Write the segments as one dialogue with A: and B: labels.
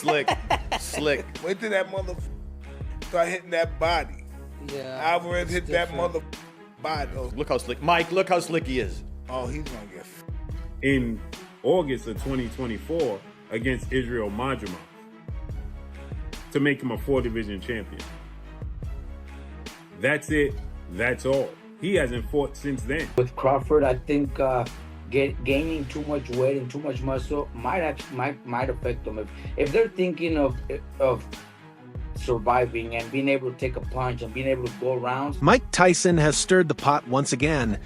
A: Slick.
B: Wait till that motherfucker start hitting that body.
C: Yeah.
B: Alvarez hit
C: different.
B: that motherfucker body.
A: Look how slick. Mike, look how slick he is.
B: Oh, he's gonna get.
D: In August of 2024 against Israel Madrimov to make him a 4-division champion. That's it. That's all. He hasn't fought since then.
E: With Crawford, I think gaining too much weight and too much muscle might affect them. If they're thinking of surviving and being able to take a punch and being able to go around.
F: Mike Tyson has stirred the pot once again,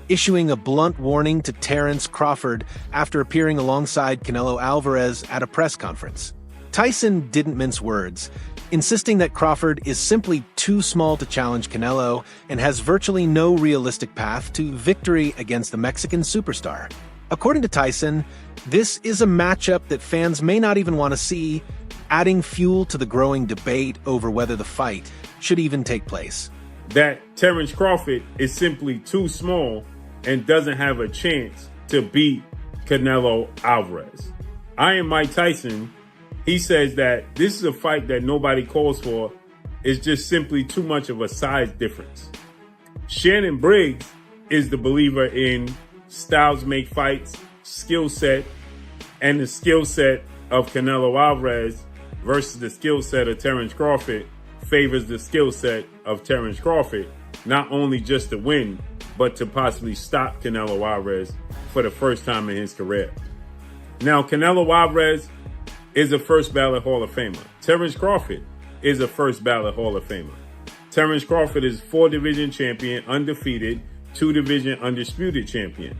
F: issuing a blunt warning to Terence Crawford after appearing alongside Canelo Alvarez at a press conference. Tyson didn't mince words, insisting that Crawford is simply too small to challenge Canelo and has virtually no realistic path to victory against the Mexican superstar. According to Tyson, this is a matchup that fans may not even want to see, adding fuel to the growing debate over whether the fight should even take place.
D: That Terence Crawford is simply too small and doesn't have a chance to beat Canelo Alvarez. I am Mike Tyson. He says that this is a fight that nobody calls for. It's just simply too much of a size difference. Shannon Briggs is the believer in styles make fights, skill set, and the skill set of Canelo Alvarez versus the skill set of Terence Crawford favors the skill set of Terence Crawford, not only just to win, but to possibly stop Canelo Alvarez for the first time in his career. Now, Canelo Alvarez is a first ballot Hall of Famer. Terence Crawford is a first ballot Hall of Famer. Terence Crawford is 4-division champion, undefeated, 2-division undisputed champion.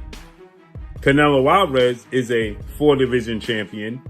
D: Canelo Alvarez is a 4-division champion,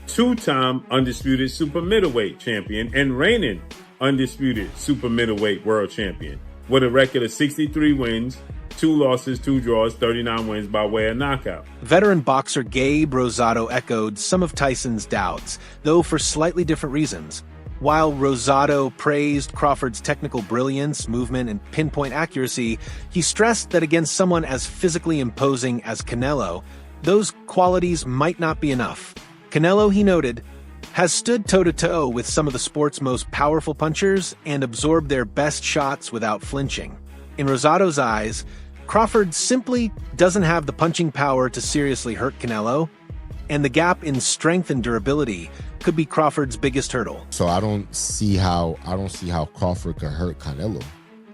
D: 2-time undisputed super middleweight champion, and reigning undisputed super middleweight world champion with a record of 63 wins, 2 losses, 2 draws, 39 wins by way of knockout.
F: Veteran boxer Gabe Rosado echoed some of Tyson's doubts, though for slightly different reasons. While Rosado praised Crawford's technical brilliance, movement, and pinpoint accuracy, he stressed that against someone as physically imposing as Canelo, those qualities might not be enough. Canelo, he noted, has stood toe-to-toe with some of the sport's most powerful punchers and absorbed their best shots without flinching. In Rosado's eyes, Crawford simply doesn't have the punching power to seriously hurt Canelo, and the gap in strength and durability could be Crawford's biggest hurdle.
G: So I don't see how Crawford could hurt Canelo,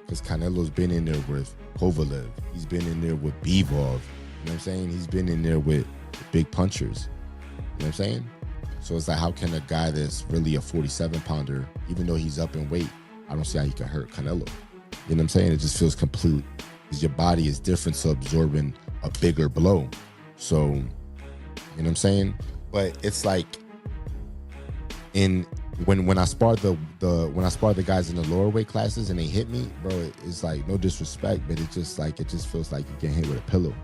G: because Canelo's been in there with Kovalev. He's been in there with Bivol. You know what I'm saying? He's been in there with big punchers. You know what I'm saying? So it's like, how can a guy that's really a 47-pounder, even though he's up in weight, I don't see how he can hurt Canelo. You know what I'm saying? It just feels complete, because your body is different to absorbing a bigger blow. So, you know what I'm saying? But it's like, when I sparred the guys in the lower weight classes and they hit me, bro, it's like, no disrespect, but it just feels like you're getting hit with a pillow.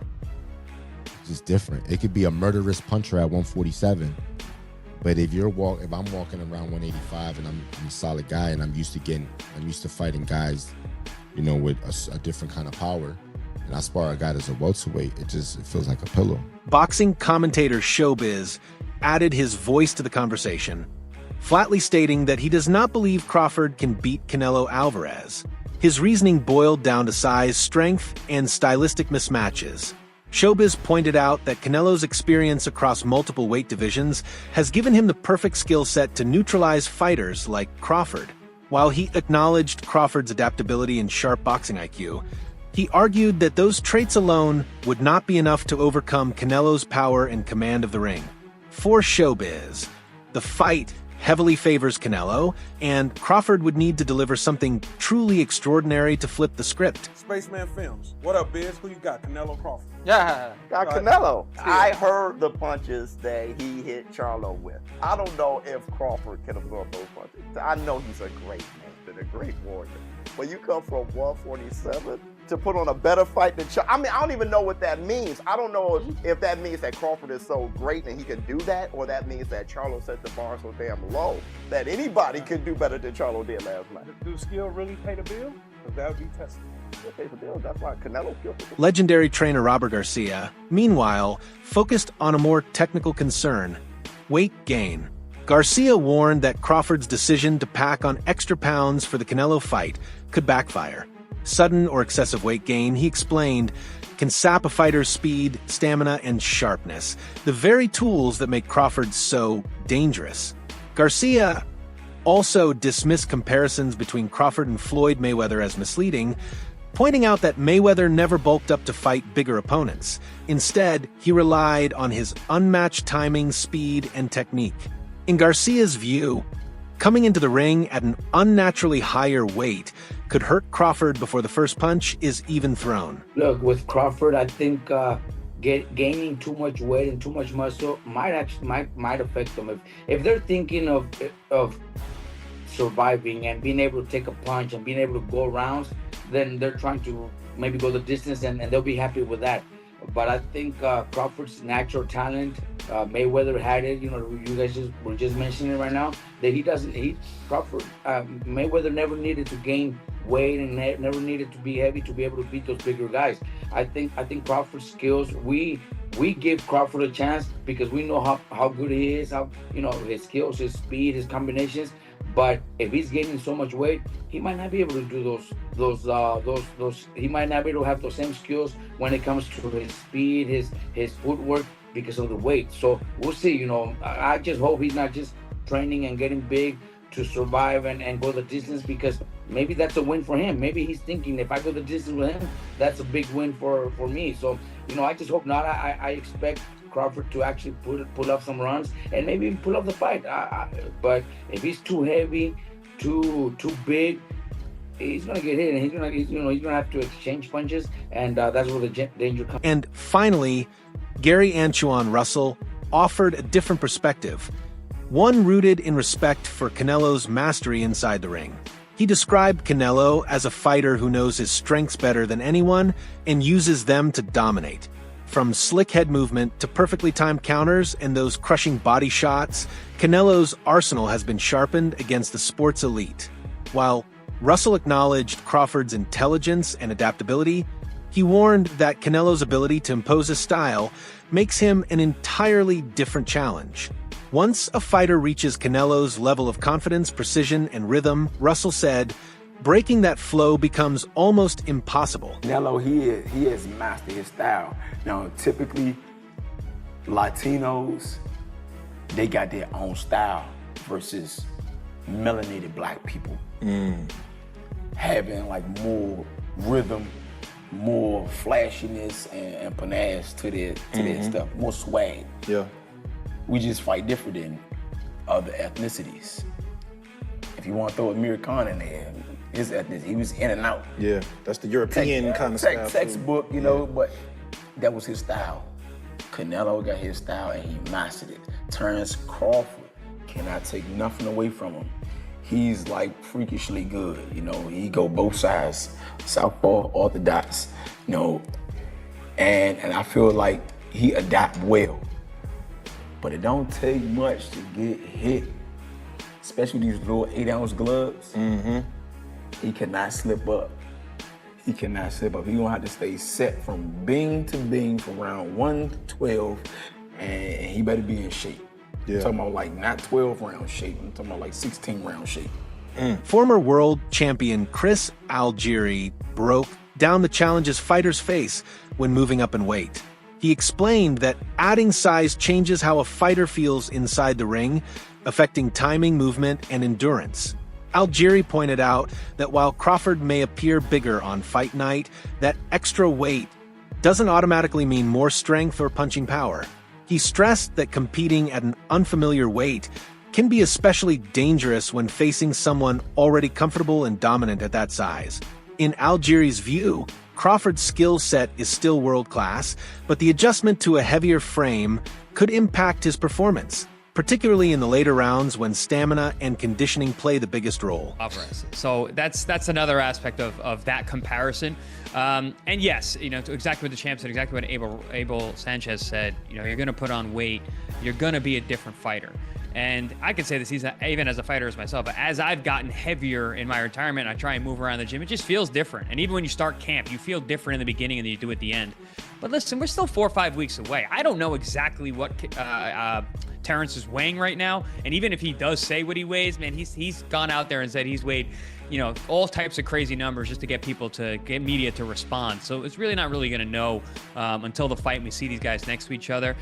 G: It's just different. It could be a murderous puncher at 147. But if I'm walking around 185 and I'm a solid guy and I'm used to fighting guys, you know, with a different kind of power, and I spar a guy that's a welterweight, it feels like a pillow.
F: Boxing commentator Showbiz added his voice to the conversation, flatly stating that he does not believe Crawford can beat Canelo Alvarez. His reasoning boiled down to size, strength, and stylistic mismatches. Showbiz pointed out that Canelo's experience across multiple weight divisions has given him the perfect skill set to neutralize fighters like Crawford. While he acknowledged Crawford's adaptability and sharp boxing IQ, he argued that those traits alone would not be enough to overcome Canelo's power and command of the ring. For Showbiz, the fight heavily favors Canelo, and Crawford would need to deliver something truly extraordinary to flip the script.
H: Spaceman Films. What up, Biz? Who you got? Canelo Crawford.
C: Yeah.
I: Got Canelo. I heard the punches that he hit Charlo with. I don't know if Crawford can absorb those punches. I know he's a great man, a great warrior. But you come from 147 to put on a better fight than Charlo. I mean, I don't even know what that means. I don't know if that means that Crawford is so great and he can do that, or that means that Charlo set the bar so damn low that anybody could do better than Charlo did last night.
H: Do skill really pay the bill? Because that would be tested.
I: It pays the bill. That's why Canelo killed him.
F: Legendary trainer Robert Garcia, meanwhile, focused on a more technical concern: weight gain. Garcia warned that Crawford's decision to pack on extra pounds for the Canelo fight could backfire. Sudden or excessive weight gain, he explained, can sap a fighter's speed, stamina, and sharpness, the very tools that make Crawford so dangerous. Garcia also dismissed comparisons between Crawford and Floyd Mayweather as misleading, pointing out that Mayweather never bulked up to fight bigger opponents. Instead, he relied on his unmatched timing, speed, and technique. In Garcia's view, coming into the ring at an unnaturally higher weight could hurt Crawford before the first punch is even thrown.
E: Look, with Crawford, I think gaining too much weight and too much muscle might affect him. If they're thinking of surviving and being able to take a punch and being able to go rounds, then they're trying to maybe go the distance and they'll be happy with that. But I think Crawford's natural talent, Mayweather had it. You know, you guys were just mentioning right now that Mayweather never needed to gain weight and never needed to be heavy to be able to beat those bigger guys. I think Crawford's skills, we give Crawford a chance because we know how good he is, how, you know, his skills, his speed, his combinations. But if he's gaining so much weight, he might not be able to do those. He might not be able to have those same skills when it comes to his speed, his footwork, because of the weight. So we'll see. You know, I just hope he's not just training and getting big to survive and go the distance, because maybe that's a win for him. Maybe he's thinking, if I go the distance with him, that's a big win for me. So, you know, I just hope not. I expect Crawford to actually pull up some runs and maybe even pull up the fight. But if he's too heavy, too big, he's gonna get hit, and he's gonna have to exchange punches, and that's where the danger comes.
F: And finally, Gary Antoine Russell offered a different perspective, one rooted in respect for Canelo's mastery inside the ring. He described Canelo as a fighter who knows his strengths better than anyone and uses them to dominate. From slick head movement to perfectly timed counters and those crushing body shots, Canelo's arsenal has been sharpened against the sport's elite. While Russell acknowledged Crawford's intelligence and adaptability, he warned that Canelo's ability to impose his style makes him an entirely different challenge. Once a fighter reaches Canelo's level of confidence, precision, and rhythm, Russell said, breaking that flow becomes almost impossible.
C: Canelo, he has mastered his style. Now, typically, Latinos, they got their own style versus melanated black people. Having like more rhythm, more flashiness and panache to their stuff, more swag.
A: Yeah.
C: We just fight different than other ethnicities. If you want to throw Amir Khan in there, his ethnicity, he was in and out.
A: Yeah, that's the European kind of style.
C: Textbook, you know, but that was his style. Canelo got his style and he mastered it. Terence Crawford cannot take nothing away from him. He's like freakishly good, you know. He go both sides, southpaw, orthodox, you know. And I feel like he adapt well. But it don't take much to get hit, especially these little 8-ounce gloves. He cannot slip up. He cannot slip up. He's gonna have to stay set from bing to bing from round 1 to 12, and he better be in shape.
A: Yeah.
C: I'm talking about like not 12-round shape, I'm talking about like 16-round shape.
F: Former world champion Chris Algieri broke down the challenges fighters face when moving up in weight. He explained that adding size changes how a fighter feels inside the ring, affecting timing, movement, and endurance. Algieri pointed out that while Crawford may appear bigger on fight night, that extra weight doesn't automatically mean more strength or punching power. He stressed that competing at an unfamiliar weight can be especially dangerous when facing someone already comfortable and dominant at that size. In Algieri's view, Crawford's skill set is still world-class, but the adjustment to a heavier frame could impact his performance, particularly in the later rounds when stamina and conditioning play the biggest role.
J: Alvarez. So that's another aspect of that comparison. And yes, you know, exactly what the champ said, exactly what Abel Sanchez said, you know, you're going to put on weight, you're going to be a different fighter. And I can say this even as a fighter as myself, but as I've gotten heavier in my retirement, I try and move around the gym, it just feels different. And even when you start camp, you feel different in the beginning than you do at the end. But listen, we're still 4 or 5 weeks away. I don't know exactly what Terence is weighing right now. And even if he does say what he weighs, man, he's gone out there and said he's weighed, all types of crazy numbers just to get media to respond. So it's really not really going to know until the fight and we see these guys next to each other.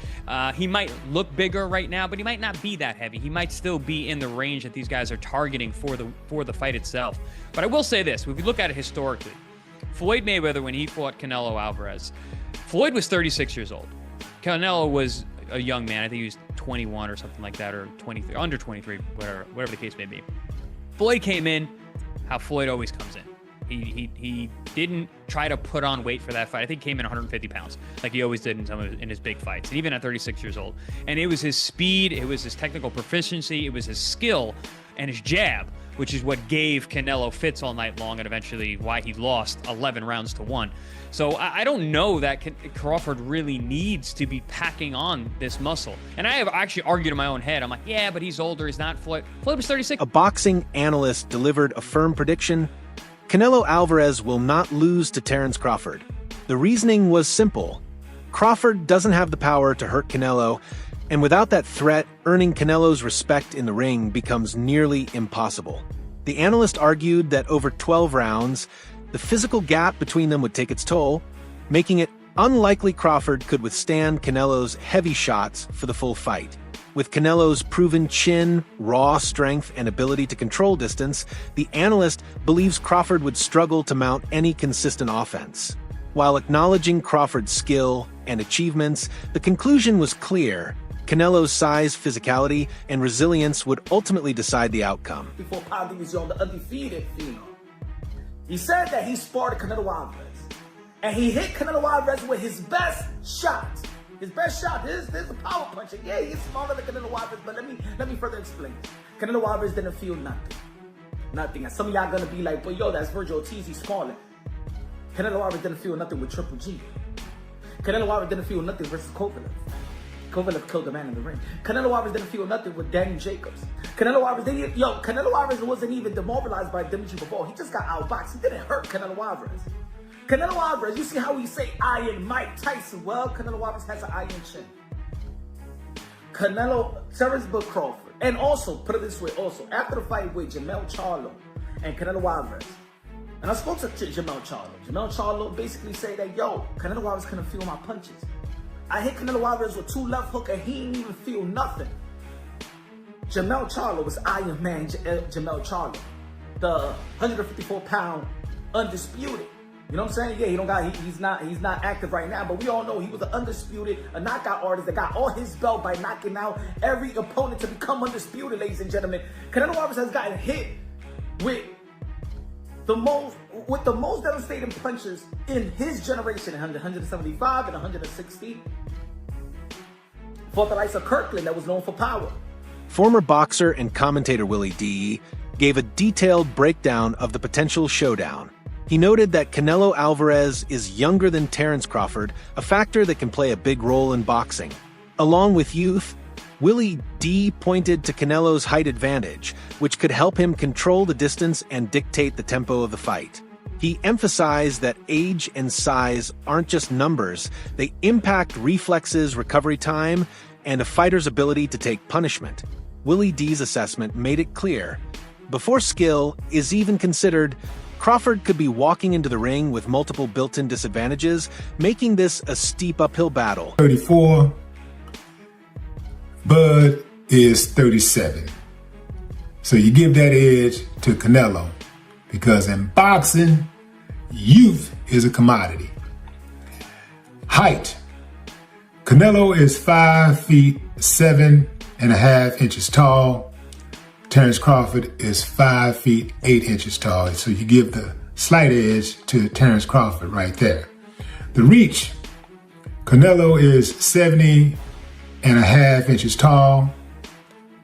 J: He might look bigger right now, but he might not be that heavy. He might still be in the range that these guys are targeting for the fight itself. But I will say this, if you look at it historically, Floyd Mayweather, when he fought Canelo Alvarez, Floyd was 36 years old. Canelo was a young man. I think he was 21 or something like that, or 23, under 23, whatever the case may be. Floyd came in how Floyd always comes in. He didn't try to put on weight for that fight. I think he came in 150 pounds, like he always did in his big fights, and even at 36 years old. And it was his speed, it was his technical proficiency, it was his skill and his jab, which is what gave Canelo fits all night long and eventually why he lost 11 rounds to 1. So I don't know that Crawford really needs to be packing on this muscle. And I have actually argued in my own head. I'm like, yeah, but he's older. He's not Floyd. Floyd was 36.
F: A boxing analyst delivered a firm prediction: Canelo Alvarez will not lose to Terence Crawford. The reasoning was simple. Crawford doesn't have the power to hurt Canelo, and without that threat, earning Canelo's respect in the ring becomes nearly impossible. The analyst argued that over 12 rounds, the physical gap between them would take its toll, making it unlikely Crawford could withstand Canelo's heavy shots for the full fight. With Canelo's proven chin, raw strength, and ability to control distance, the analyst believes Crawford would struggle to mount any consistent offense. While acknowledging Crawford's skill and achievements, the conclusion was clear: Canelo's size, physicality, and resilience would ultimately decide the outcome.
K: Before pounding his own, the undefeated phenom. He said that he sparred Canelo Alvarez, and he hit Canelo Alvarez with his best shot. His best shot. There's a power puncher. Yeah, he's smaller than Canelo Alvarez, but let me further explain. Canelo Alvarez didn't feel nothing. And some of y'all gonna be like, but yo, that's Virgil Ortiz. He's smaller. Canelo Alvarez didn't feel nothing with Triple G. Canelo Alvarez didn't feel nothing versus Kovalev. Kovalev killed the man in the ring. Canelo Alvarez didn't feel nothing with Danny Jacobs. Canelo Alvarez wasn't even demobilized by Dimitri Bivol. He just got outboxed. He didn't hurt Canelo Alvarez. Canelo Alvarez, you see how we say Iron Mike Tyson? Well, Canelo Alvarez has an iron chin. Terence Crawford. And also, put it this way also, after the fight with Jermell Charlo and Canelo Alvarez, and I spoke to Jermell Charlo. Jermell Charlo basically said that, yo, Canelo Alvarez couldn't feel my punches. I hit Canelo Alvarez with 2 left hooks and he didn't even feel nothing. Jermell Charlo was Iron Man Jermell Charlo. The 154-pound undisputed. You know what I'm saying? Yeah, he's not active right now, but we all know he was an undisputed, a knockout artist that got all his belt by knocking out every opponent to become undisputed, ladies and gentlemen. Canelo Alvarez has gotten hit with the most devastating punches in his generation, 175 and 160. Fought the likes of Kirkland that was known for power.
F: Former boxer and commentator Willie D gave a detailed breakdown of the potential showdown. He noted that Canelo Alvarez is younger than Terence Crawford, a factor that can play a big role in boxing. Along with youth, Willie D pointed to Canelo's height advantage, which could help him control the distance and dictate the tempo of the fight. He emphasized that age and size aren't just numbers, they impact reflexes, recovery time, and a fighter's ability to take punishment. Willie D's assessment made it clear: before skill is even considered, Crawford could be walking into the ring with multiple built-in disadvantages, making this a steep uphill battle.
L: 34, Bud is 37. So you give that edge to Canelo, because in boxing, youth is a commodity. Height. Canelo is 5 feet 7.5 inches tall. Terence Crawford is 5 feet 8 inches tall. So you give the slight edge to Terence Crawford right there. The reach. Canelo is 70.5 inches tall.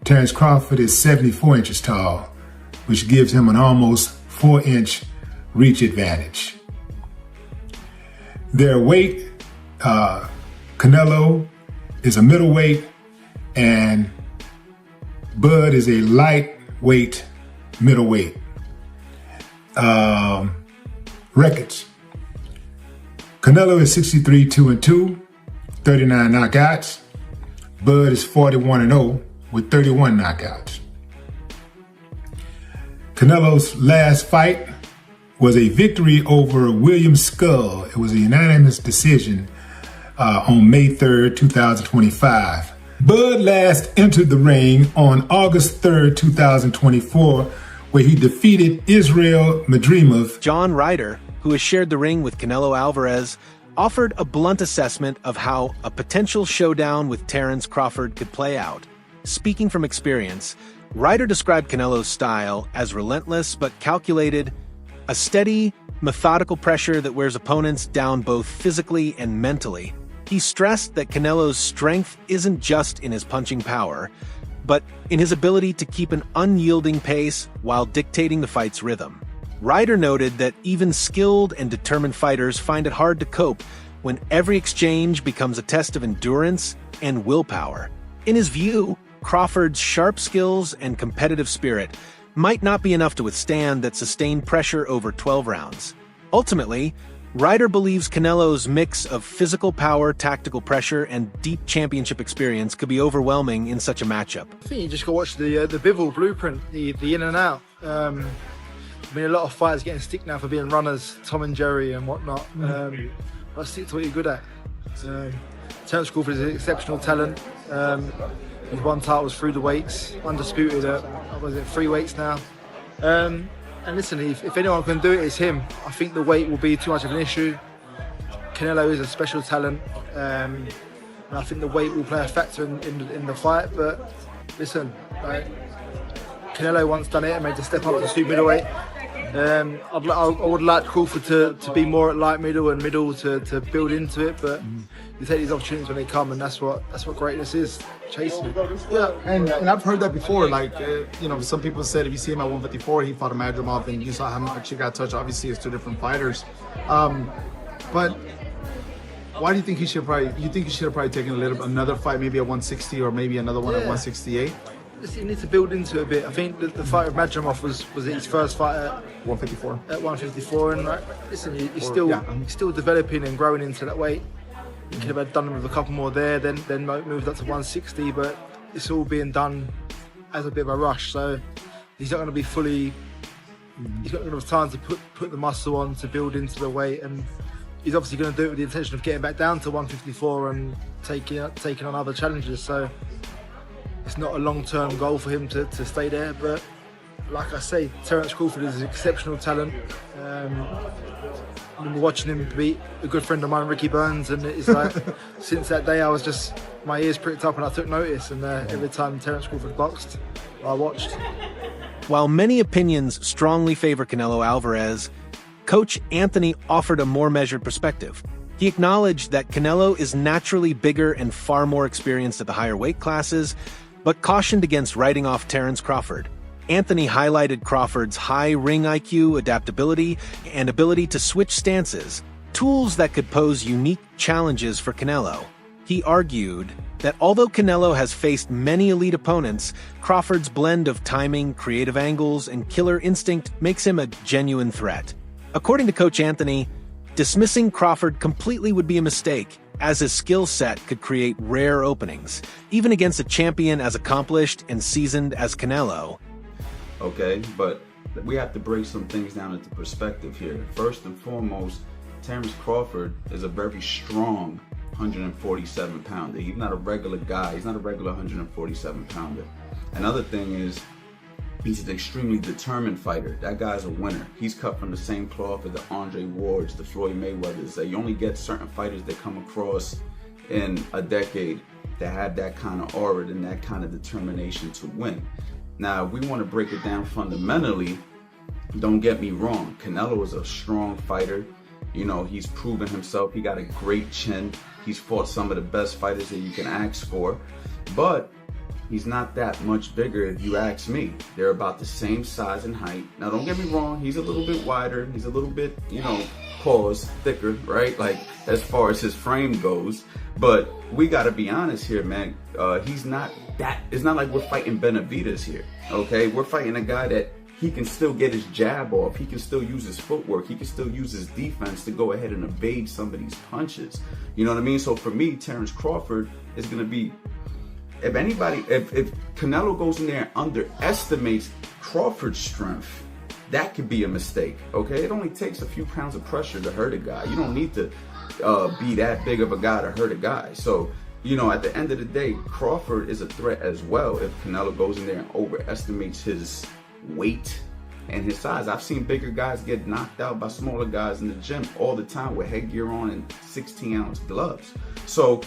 L: Terence Crawford is 74 inches tall, which gives him an almost 4-inch reach advantage. Their weight, Canelo is a middleweight and Bud is a lightweight middleweight. Records. Canelo is 63-2-2, 39 knockouts. Bud is 41-0 with 31 knockouts. Canelo's last fight was a victory over William Skull. It was a unanimous decision on May 3rd, 2025. Bud last entered the ring on August 3rd, 2024, where he defeated Israel Madrimov.
F: John Ryder, who has shared the ring with Canelo Alvarez, offered a blunt assessment of how a potential showdown with Terence Crawford could play out. Speaking from experience, Ryder described Canelo's style as relentless but calculated, a steady, methodical pressure that wears opponents down both physically and mentally. He stressed that Canelo's strength isn't just in his punching power, but in his ability to keep an unyielding pace while dictating the fight's rhythm. Ryder noted that even skilled and determined fighters find it hard to cope when every exchange becomes a test of endurance and willpower. In his view, Crawford's sharp skills and competitive spirit might not be enough to withstand that sustained pressure over 12 rounds. Ultimately, Ryder believes Canelo's mix of physical power, tactical pressure, and deep championship experience could be overwhelming in such a matchup.
M: I think you just got to watch the Bivol blueprint, the in and out. I mean, a lot of fighters getting stick now for being runners, Tom and Jerry and whatnot. But stick to what you're good at. Terence Crawford is an exceptional talent. He's won titles through the weights, undisputed at, 3 weights now. And listen, if anyone can do it, it's him. I think the weight will be too much of an issue. Canelo is a special talent. And I think the weight will play a factor in the fight. But listen, Canelo once done it and made the step up to super middleweight. I would like Crawford to be more at light middle and middle to build into it, but you take these opportunities when they come, and that's what greatness is, chasing it.
N: Yeah, and I've heard that before. Like, some people said if you see him at 154, he fought a Madrimov, and you saw how much he got touched. Obviously, it's two different fighters. But why do you think he should probably? You think he should have probably taken another fight, maybe at 160 or maybe another one at 168?
M: You need to build into it a bit. I think the fight with Madrimov was his first fight at
N: 154.
M: At 154, and listen, you're still developing and growing into that weight. You could have done with a couple more there, then moved up to 160, but it's all being done as a bit of a rush. So he's not going to be fully. He's not going to have time to put the muscle on to build into the weight, and he's obviously going to do it with the intention of getting back down to 154 and taking on other challenges. So it's not a long-term goal for him to stay there, but like I say, Terence Crawford is an exceptional talent. I remember watching him beat a good friend of mine, Ricky Burns, and it's like since that day I was just, my ears pricked up and I took notice, and every time Terence Crawford boxed, I watched.
F: While many opinions strongly favor Canelo Alvarez, Coach Anthony offered a more measured perspective. He acknowledged that Canelo is naturally bigger and far more experienced at the higher weight classes, but cautioned against writing off Terence Crawford. Anthony highlighted Crawford's high ring IQ, adaptability, and ability to switch stances, tools that could pose unique challenges for Canelo. He argued that although Canelo has faced many elite opponents, Crawford's blend of timing, creative angles, and killer instinct makes him a genuine threat. According to Coach Anthony, dismissing Crawford completely would be a mistake, as his skill set could create rare openings, even against a champion as accomplished and seasoned as Canelo.
O: Okay, but we have to break some things down into perspective here. First and foremost, Terence Crawford is a very strong 147 pounder. He's not a regular guy. He's not a regular 147 pounder. Another thing is, he's an extremely determined fighter. That guy's a winner. He's cut from the same cloth as the Andre Wards, the Floyd Mayweathers. You only get certain fighters that come across in a decade that have that kind of aura and that kind of determination to win. Now, if we want to break it down fundamentally, don't get me wrong. Canelo is a strong fighter. He's proven himself. He got a great chin. He's fought some of the best fighters that you can ask for. But he's not that much bigger if you ask me. They're about the same size and height. Now, don't get me wrong. He's a little bit wider. He's a little bit, thicker, right? Like, as far as his frame goes. But we got to be honest here, man. He's not that. It's not like we're fighting Benavidez here, okay? We're fighting a guy that he can still get his jab off. He can still use his footwork. He can still use his defense to go ahead and evade some of these punches. You know what I mean? So for me, Terence Crawford is going to be if Canelo goes in there and underestimates Crawford's strength, that could be a mistake, okay? It only takes a few pounds of pressure to hurt a guy. You don't need to be that big of a guy to hurt a guy. So, you know, at the end of the day, Crawford is a threat as well if Canelo goes in there and overestimates his weight and his size. I've seen bigger guys get knocked out by smaller guys in the gym all the time with headgear on and 16-ounce gloves. So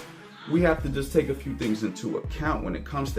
O: we have to just take a few things into account when it comes to